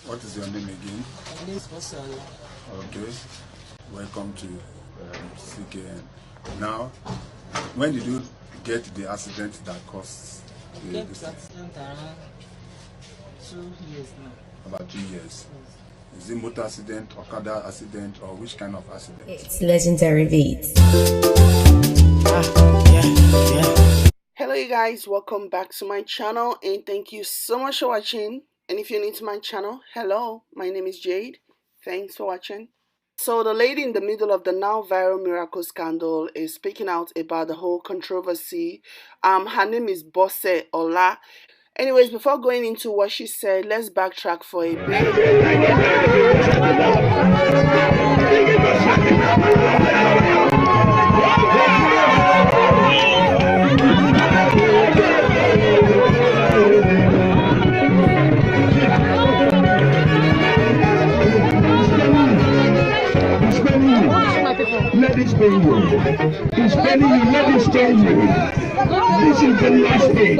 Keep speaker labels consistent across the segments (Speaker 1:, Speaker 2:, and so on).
Speaker 1: What is your name again?
Speaker 2: My name is Bosala.
Speaker 1: Okay. Welcome to CKN. Now, when did you get the accident that caused the
Speaker 2: accident around 2 years now.
Speaker 1: About 2 years. Is it motor accident, Okada accident, or which kind of accident?
Speaker 3: It's legendary beats.
Speaker 4: Hello you guys, welcome back to my channel and thank you so much for watching. And if you're new to my channel, hello, my name is Jade. Thanks for watching. So the lady in the middle of the now viral miracle scandal is speaking out about the whole controversy. Her name is Bose Ola. Anyways, before going into what she said, let's backtrack for a bit.
Speaker 5: Let it stay you. He's spending you, let it stay you. This is the last thing.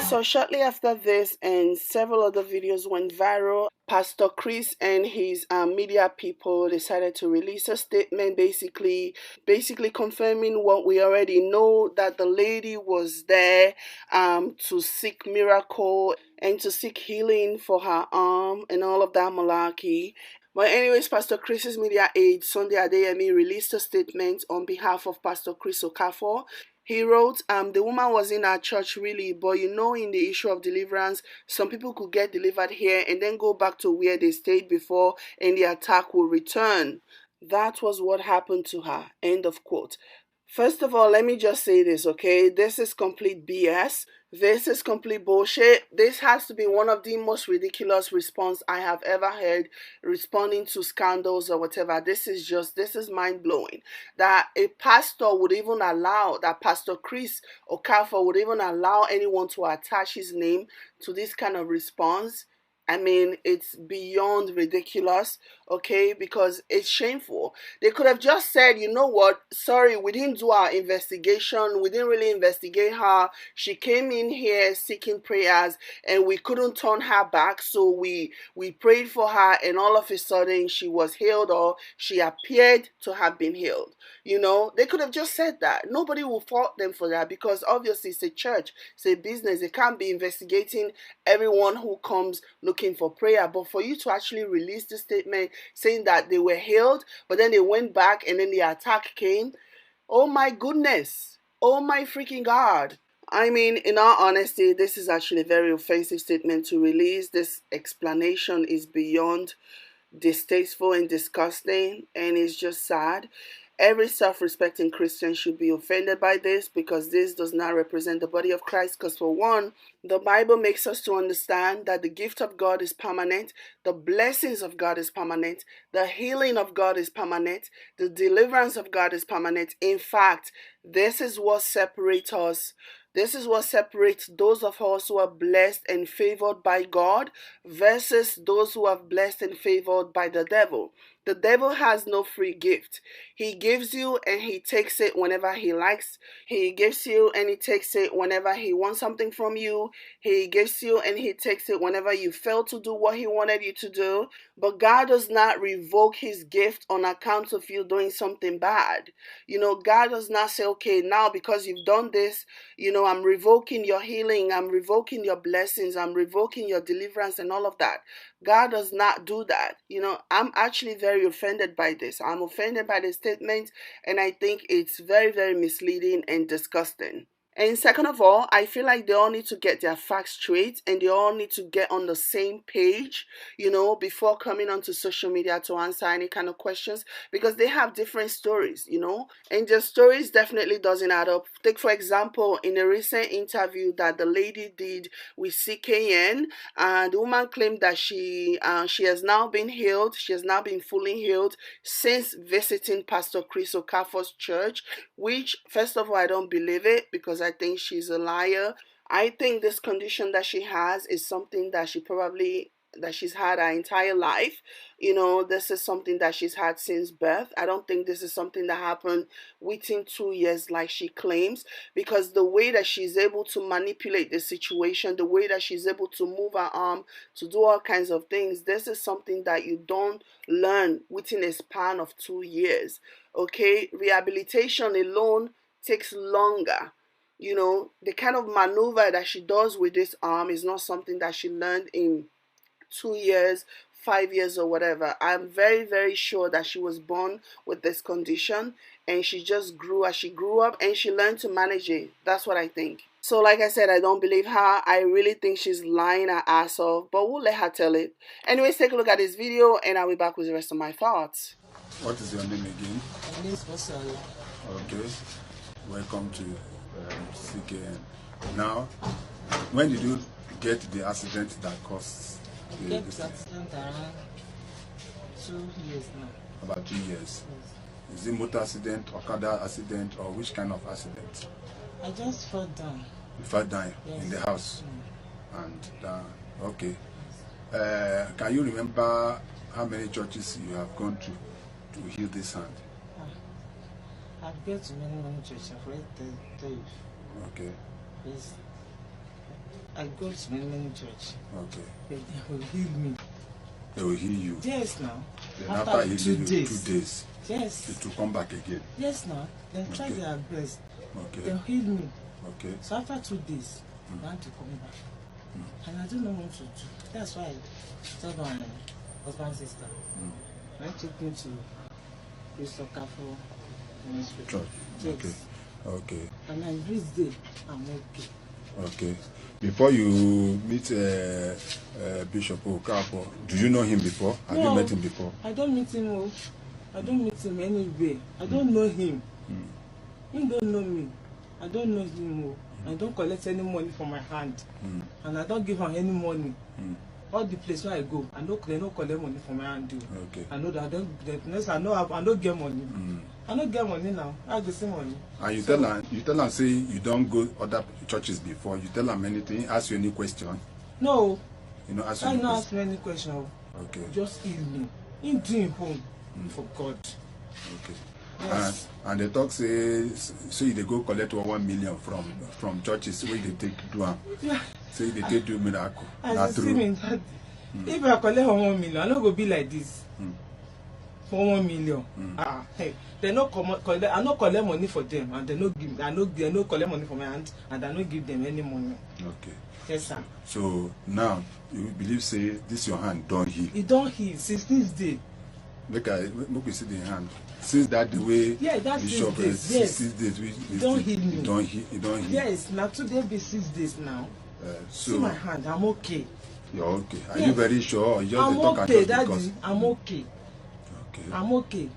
Speaker 4: So shortly after this and several other videos went viral, Pastor Chris and his media people decided to release a statement basically confirming what we already know, that the lady was there to seek miracle and to seek healing for her arm and all of that malarkey. But anyways, Pastor Chris's media aide, Sunday Adeyemi, released a statement on behalf of Pastor Chris Okafor. He wrote, the woman was in our church really, but you know, in the issue of deliverance, some people could get delivered here and then go back to where they stayed before and the attack will return. That was what happened to her. End of quote. First of all, let me just say this, okay? This is complete BS. This is complete bullshit. This has to be one of the most ridiculous response I have ever heard responding to scandals or whatever. This is mind-blowing. That a pastor would even allow, that Pastor Chris Okafor would even allow anyone to attach his name to this kind of response. I mean, it's beyond ridiculous, okay, because it's shameful. They could have just said, you know what, sorry, we didn't do our investigation. We didn't really investigate her. She came in here seeking prayers and we couldn't turn her back. So we prayed for her and all of a sudden she was healed, or she appeared to have been healed. You know, they could have just said that. Nobody will fault them for that because obviously it's a church, it's a business. They can't be investigating everyone who comes looking looking for prayer. But for you to actually release the statement saying that they were healed, but then they went back and then the attack came, oh my goodness, oh my freaking God. I mean, in all honesty, this is actually a very offensive statement to release. This explanation is beyond distasteful and disgusting, and it's just sad. Every self-respecting Christian should be offended by this, because this does not represent the body of Christ. Because for one, the Bible makes us to understand that the gift of God is permanent, the blessings of God is permanent, the healing of God is permanent, the deliverance of God is permanent. In fact, this is what separates us. This is what separates those of us who are blessed and favored by God versus those who are blessed and favored by the devil. The devil has no free gift. He gives you and he takes it whenever he likes. He gives you and he takes it whenever he wants something from you. He gives you and he takes it whenever you fail to do what he wanted you to do. But God does not revoke his gift on account of you doing something bad. God does not say, okay, now because you've done this, I'm revoking your healing, I'm revoking your blessings, I'm revoking your deliverance and all of that. God does not do that. I'm actually very offended by this. I'm offended by the statement, and I think it's very, very misleading and disgusting. And second of all, I feel like they all need to get their facts straight, and they all need to get on the same page, before coming onto social media to answer any kind of questions, because they have different stories, and their stories definitely doesn't add up. Take, for example, in a recent interview that the lady did with CKN, the woman claimed that she has now been healed. She has now been fully healed since visiting Pastor Chris Okafor's church, which, first of all, I don't believe it, because I think she's a liar. I think this condition that she has is something that she's had her entire life. This is something that she's had since birth. I don't think this is something that happened within 2 years like she claims, because the way that she's able to manipulate the situation, the way that she's able to move her arm, to do all kinds of things, this is something that you don't learn within a span of 2 years. Okay, rehabilitation alone takes longer. The kind of maneuver that she does with this arm is not something that she learned in 2 years, 5 years, or whatever. I'm very, very sure that she was born with this condition, and she just grew as she grew up, and she learned to manage it. That's what I think. So like I said, I don't believe her. I really think she's lying her ass off, but we'll let her tell it. Anyways, take a look at this video, and I'll be back with the rest of my thoughts.
Speaker 1: What is your name again?
Speaker 2: My name is Pastor.
Speaker 1: Okay. Welcome to CKN. Now, when did you get the accident that caused
Speaker 2: I get the accident around 2 years now.
Speaker 1: About 2 years.
Speaker 2: Yes.
Speaker 1: Is it motor accident, Okada accident, or which kind of accident?
Speaker 2: I just fell down.
Speaker 1: You fell down
Speaker 2: Yes.
Speaker 1: in the house. And okay. Can you remember how many churches you have gone to heal this hand?
Speaker 2: I've been to many churches. I've already tell you.
Speaker 1: Okay.
Speaker 2: Yes. I go to many churches.
Speaker 1: Okay.
Speaker 2: They will heal me.
Speaker 1: They will heal you.
Speaker 2: Yes, now.
Speaker 1: Then after healing
Speaker 2: 2
Speaker 1: you,
Speaker 2: days.
Speaker 1: 2 days,
Speaker 2: Yes.
Speaker 1: it will come back again.
Speaker 2: Yes, now. Then try
Speaker 1: Okay.
Speaker 2: their best.
Speaker 1: Okay.
Speaker 2: They'll heal me.
Speaker 1: Okay.
Speaker 2: So after 2 days, I want to come back. And I don't know what to do. That's why I told my husband's sister. I took me to Chris Okafor ministry.
Speaker 1: Church.
Speaker 2: Yes.
Speaker 1: Okay. Okay.
Speaker 2: And I reached there, I'm okay.
Speaker 1: Okay. Before you meet Bishop Okafor, do you know him before? Have you met him before?
Speaker 2: I don't meet him. Oh. I don't meet him anywhere. I don't know him. He don't know me. I don't know him. Oh. I don't collect any money from my hand. And I don't give him any money. All the place where I go, they don't collect money from my hand. Oh.
Speaker 1: Okay.
Speaker 2: I know that I don't get money. I don't get money now. I have the same money.
Speaker 1: And you tell her, say you don't go other churches before. You tell them anything, ask you any question.
Speaker 2: No.
Speaker 1: Ask
Speaker 2: I
Speaker 1: you
Speaker 2: don't ask me any question.
Speaker 1: Okay.
Speaker 2: Just heal me. In doing home for God.
Speaker 1: Okay.
Speaker 2: Yes.
Speaker 1: And they talk say they go collect 1 million from churches where they take do am.
Speaker 2: Yeah.
Speaker 1: Say they take do miracle.
Speaker 2: As
Speaker 1: Not
Speaker 2: you see me,
Speaker 1: true.
Speaker 2: if I collect 1 million, I don't go be like this. for 1 million. Hey, they no collect. I no collect money for them, and they no give. They no collect money from my hand, and I no give them any money.
Speaker 1: Okay.
Speaker 2: Yes, sir.
Speaker 1: So now you believe say this your hand don't heal.
Speaker 2: It don't heal since this day.
Speaker 1: Make we see the hand. Since that the way
Speaker 2: that's
Speaker 1: Bishop
Speaker 2: 6 days. Yes.
Speaker 1: 6 days
Speaker 2: It don't heal me.
Speaker 1: It don't heal.
Speaker 2: Yes, now today be 6 days now.
Speaker 1: So
Speaker 2: see my hand, I'm okay.
Speaker 1: You're okay. Are you very sure? Or you just
Speaker 2: I'm
Speaker 1: talk
Speaker 2: okay,
Speaker 1: just because?
Speaker 2: I'm okay.
Speaker 1: Okay.
Speaker 2: I'm okay.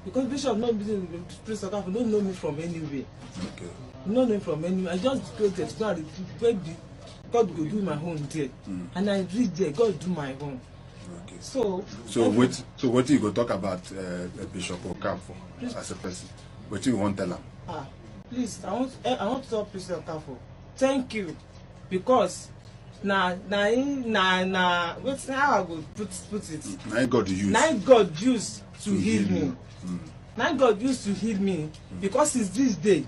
Speaker 2: Because Bishop not be priest of God, don't know me from anywhere.
Speaker 1: Okay.
Speaker 2: You don't know me from anywhere. I just go there to go and baby. God go do my own there. And I read there, God do my own.
Speaker 1: Okay.
Speaker 2: So
Speaker 1: what you go talk about Bishop Okafor as a person? What you want to tell him?
Speaker 2: Please, I want to tell Priest Okafor, thank you, because wait, how I go put it?
Speaker 1: Now God use.
Speaker 2: Now God used to heal me. Now God used to heal me because since this day,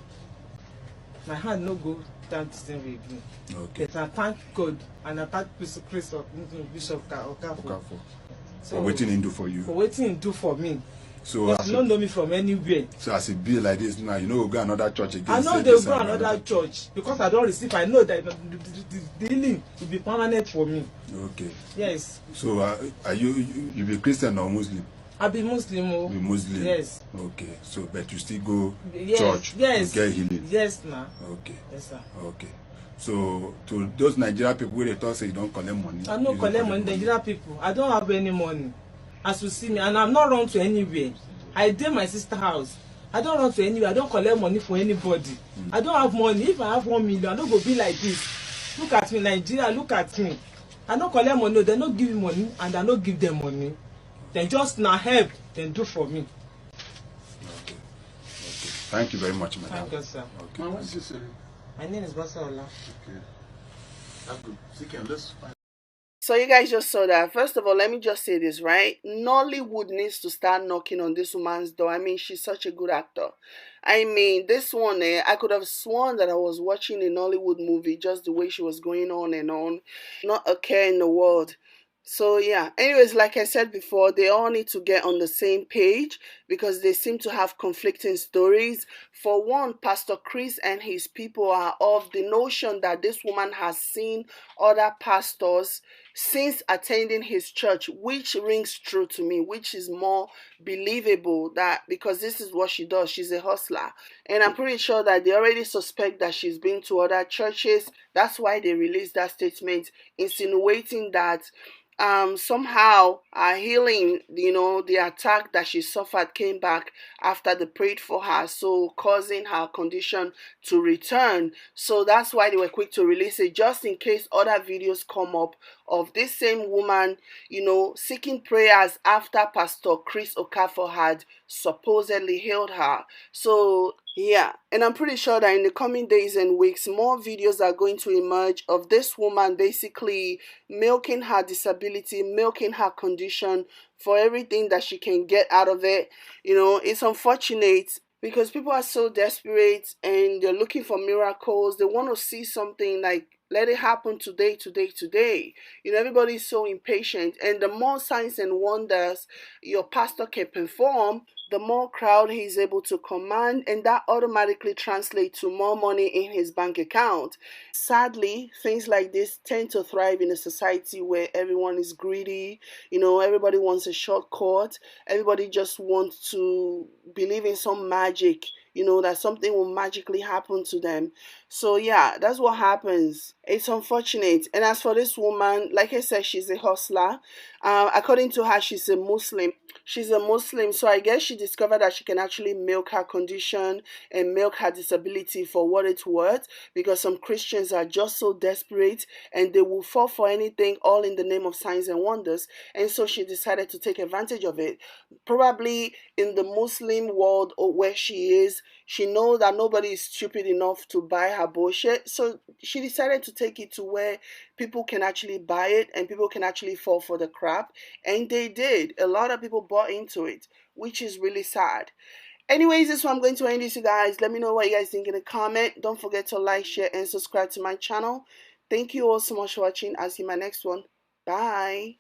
Speaker 2: my hand no go down the same way again.
Speaker 1: Okay.
Speaker 2: But I thank God and I thank Bishop Okafor.
Speaker 1: So waiting in do for you.
Speaker 2: For waiting in do for me.
Speaker 1: So
Speaker 2: yes, you don't know me from anywhere.
Speaker 1: So as it be like this now, you know we'll go another church again.
Speaker 2: I know they'll go another church because I don't receive. I know that the healing will be permanent for me.
Speaker 1: Okay.
Speaker 2: Yes.
Speaker 1: So are you be Christian or Muslim?
Speaker 2: I be Muslim. Oh.
Speaker 1: Be Muslim.
Speaker 2: Yes.
Speaker 1: Okay. So but you still go
Speaker 2: yes.
Speaker 1: church.
Speaker 2: Yes.
Speaker 1: To get healing.
Speaker 2: Yes, nah.
Speaker 1: Okay.
Speaker 2: Yes, sir.
Speaker 1: Okay. So to those Nigerian people where they talk say you don't collect money.
Speaker 2: I don't collect money. Nigerian people. I don't have any money. As you see me, and I'm not run to anywhere. I did my sister's house. I don't run to anywhere. I don't collect money for anybody. I don't have money. If I have 1 million, I don't go be like this. Look at me, Nigeria. Look at me. I don't collect money. They don't give me money, and I don't give them money. They just now help. Then do for me.
Speaker 1: Okay. Thank you very much, madam.
Speaker 2: Thank you, sir.
Speaker 1: Okay.
Speaker 6: What's your name?
Speaker 2: My name is Basaola.
Speaker 6: Okay. That's good. Let's find.
Speaker 4: So you guys just saw that. First of all, let me just say this, right? Nollywood needs to start knocking on this woman's door. I mean, she's such a good actor. I mean, this one, I could have sworn that I was watching a Nollywood movie just the way she was going on and on. Not a care in the world. So yeah, anyways, like I said before, they all need to get on the same page because they seem to have conflicting stories. For one, Pastor Chris and his people are of the notion that this woman has seen other pastors since attending his church, which rings true to me, which is more believable, that because this is what she does. She's a hustler. And I'm pretty sure that they already suspect that she's been to other churches. That's why they released that statement insinuating that somehow her healing, the attack that she suffered came back after they prayed for her, so causing her condition to return. So that's why they were quick to release it, just in case other videos come up of this same woman, seeking prayers after Pastor Chris Okafor had supposedly healed her. So yeah, and I'm pretty sure that in the coming days and weeks, more videos are going to emerge of this woman basically milking her disability, milking her condition for everything that she can get out of it. It's unfortunate because people are so desperate and they're looking for miracles. They want to see something like, let it happen today. Everybody's so impatient, and the more signs and wonders your pastor can perform, the more crowd he's able to command, and that automatically translates to more money in his bank account. Sadly, things like this tend to thrive in a society where everyone is greedy. Everybody wants a shortcut. Everybody just wants to believe in some magic, that something will magically happen to them. So yeah, that's what happens. It's unfortunate. And as for this woman, like I said, she's a hustler. According to her, she's a Muslim. So I guess she discovered that she can actually milk her condition and milk her disability for what it's worth, because some Christians are just so desperate and they will fall for anything, all in the name of signs and wonders. And so she decided to take advantage of it. Probably in the Muslim world, or where she is, she knows that nobody is stupid enough to buy her bullshit. So she decided to take it to where people can actually buy it and people can actually fall for the crap. And they did. A lot of people bought into it, which is really sad. Anyways, this is what I'm going to end this, you guys. Let me know what you guys think in the comment. Don't forget to like, share, and subscribe to my channel. Thank you all so much for watching. I'll see you in my next one. Bye.